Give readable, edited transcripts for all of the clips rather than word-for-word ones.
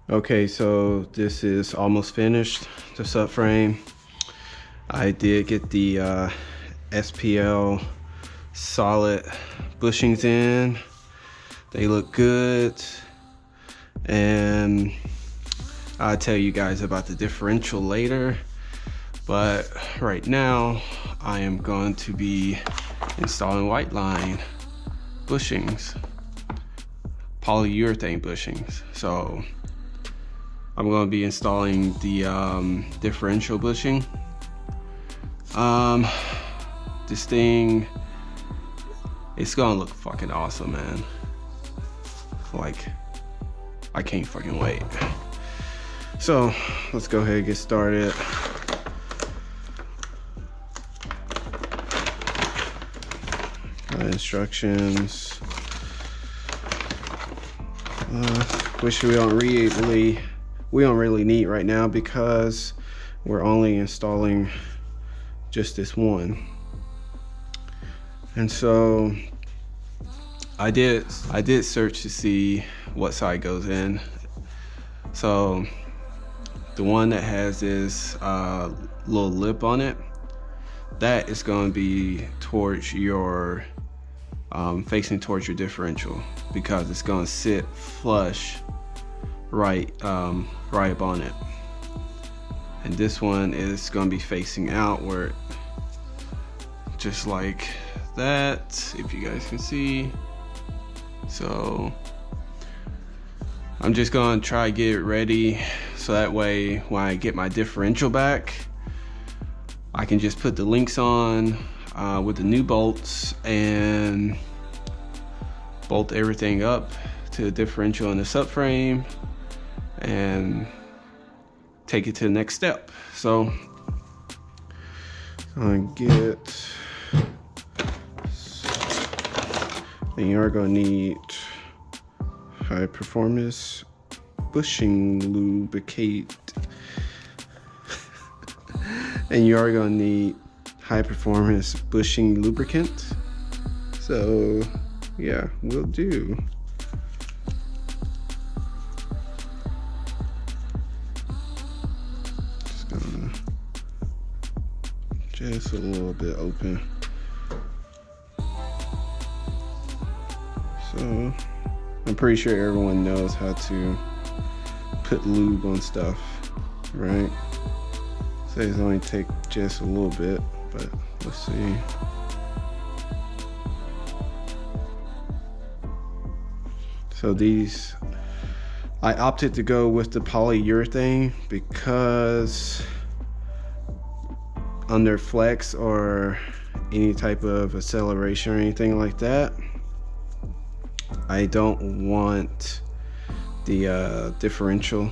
Okay, so this is almost finished, the subframe. I did get the SPL solid bushings in. They look good. And I'll tell you guys about the differential later. But right now, I am going to be installing whiteline bushings, polyurethane bushings. So I'm going to be installing the differential bushing. This thing, it's going to look fucking awesome, man. Like, I can't fucking wait. So let's go ahead and get started. Instructions. Which we don't really need right now because we're only installing just this one. And so I did search to see what side goes in. So the one that has this little lip on it, that is going to be towards your facing towards your differential, because it's going to sit flush right up on it. And this one is going to be facing outward, just like that, if you guys can see. So I'm just going to try to get it ready so that way when I get my differential back, I can just put the links on with the new bolts and bolt everything up to the differential and the subframe and take it to the next step. So I'm gonna get, then you are gonna need high performance bushing lubricate. And you are gonna need high performance bushing lubricant. So yeah, will do. Just gonna just a little bit open. So I'm pretty sure everyone knows how to put lube on stuff, right? So it's only take just a little bit, but let's see. So these, I opted to go with the polyurethane because under flex or any type of acceleration or anything like that, I don't want the differential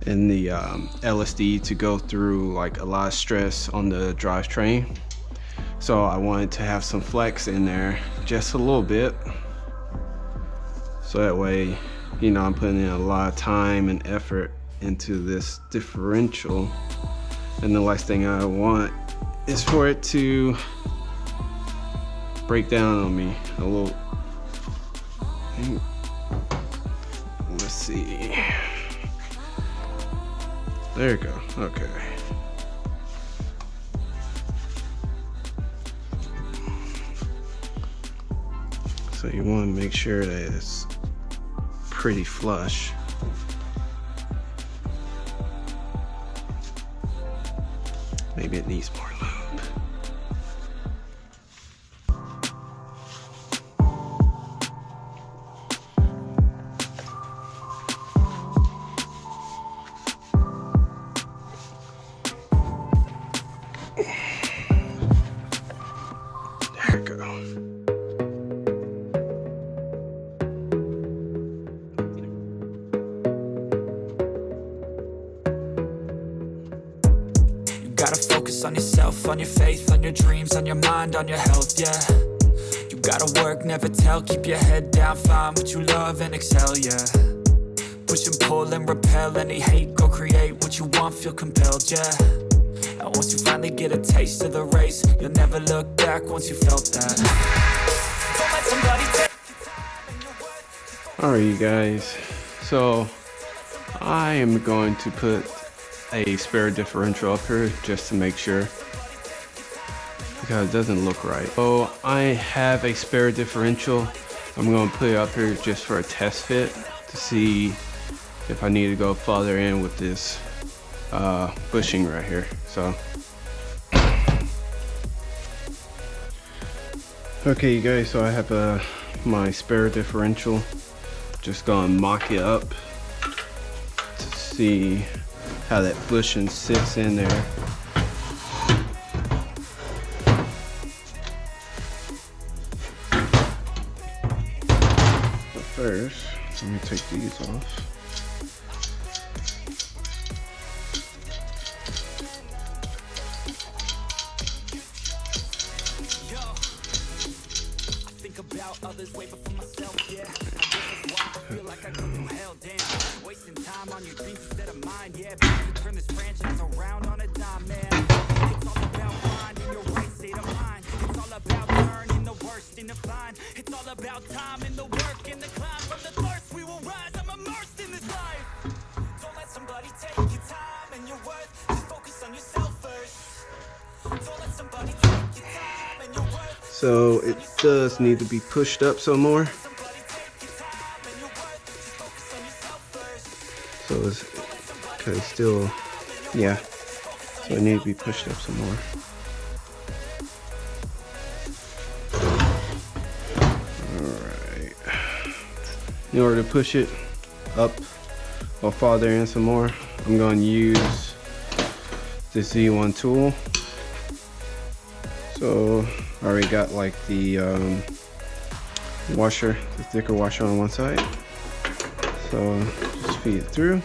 and the LSD to go through like a lot of stress on the drivetrain. So I wanted to have some flex in there, just a little bit. So that way, you know, I'm putting in a lot of time and effort into this differential. And the last thing I want is for it to break down on me a little. Let's see. There you go. Okay. So you want to make sure that it's pretty flush. Maybe it needs more lube. There we go. Gotta focus on yourself, on your faith, on your dreams, on your mind, on your health, yeah. You gotta work, never tell, keep your head down, find what you love and excel, yeah. Push and pull and repel any hate, go create what you want, feel compelled, yeah. And once you finally get a taste of the race, you'll never look back once you felt that. Don't let somebody take your time and your worth. All right, you guys. So I am going to put a spare differential up here just to make sure, because it doesn't look right. So I have a spare differential. I'm going to put it up here just for a test fit to see if I need to go farther in with this bushing right here. So okay, you guys, so I have my spare differential. Just gonna mock it up to see how that bushing sits in there. But first, let me take these off. Others way before myself, yeah. I guess that's why I feel like I go through hell, damn. Wasting time on your dreams instead of mine, yeah. But to turn this franchise around on a dime, man. It's all about finding your right state of mind. It's all about turning the worst into fine. It's all about time and the work and the climb. From the thirst we will rise, I'm immersed in this life. Don't let somebody take your time and your worth. Just focus on yourself first. Don't let somebody take your time and your worth. So it does need to be pushed up some more. So it's, cause it's still, yeah. So it needs to be pushed up some more. Alright. In order to push it up or farther in some more, I'm going to use this Z1 tool. So I already got like the washer, the thicker washer on one side. So just feed it through.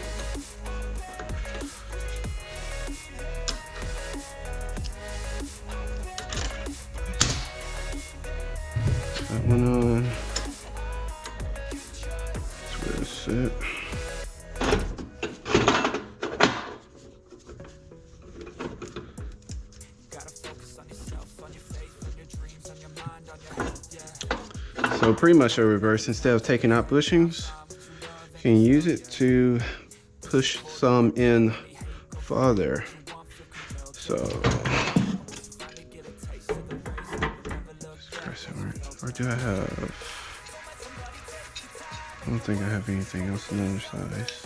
That one on. That's where it's at. So pretty much a reverse. Instead of taking out bushings, you can use it to push some in farther. So or do I have? I don't think I have anything else in the other size.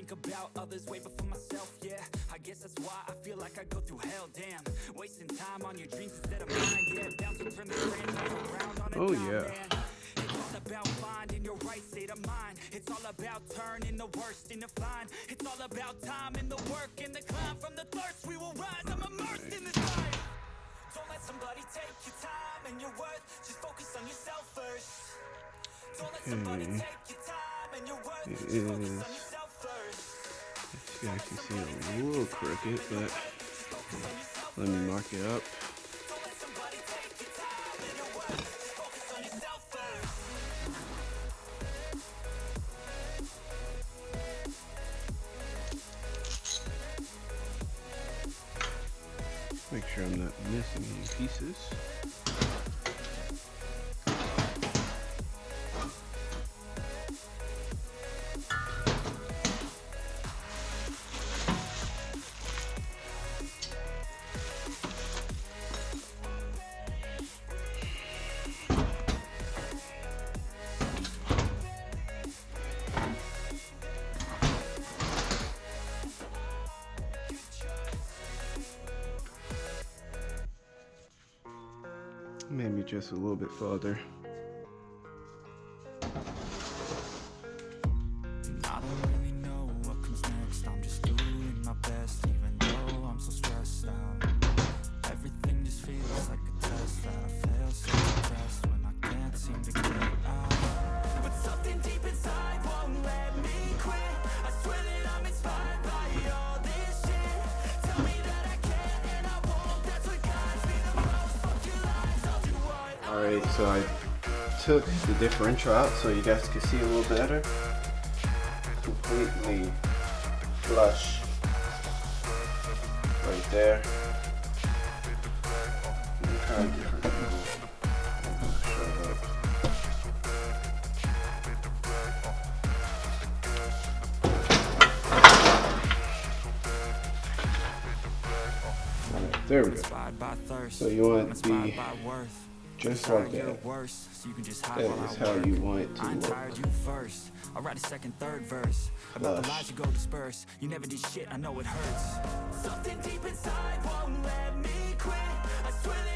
About others way before myself, yeah. I guess that's why I feel like I go through hell, damn. Wasting time on your dreams instead of mine, yeah. Bound to turn the franchise around on a dime, man. It's all about finding your right state of mind. It's all about turning the worst into fine. It's all about time and the work and the climb. From the thirst we will rise, I'm immersed in this life. Don't let somebody take your time and your worth. Just focus on yourself first. Don't let somebody take your time and your worth. Just focus on yourself first. You guys can see it a little crooked, but let me mark it up. Make sure I'm not missing any pieces. Maybe just a little bit further. I don't really know what comes next. I'm just doing my best, even though I'm so stressed out. Everything just feels like a test that I fail so depressed when I can't seem to get out. But something deep inside won't let me quit. I swear that I'm inspired by all this shit. Tell me that I can and I won't. That's what guides me the most. Fuck your lies, I'll do what I Alright, so I took the differential out so you guys can see a little better. Completely flush right there. Let me try a different angle. Show up. Alright, there we go. So you want it to be just like that. That is how you want it to look. I'll write a second, third verse about the lies you go disperse. You never did shit, I know it hurts. Something deep inside won't let me quit. I swear that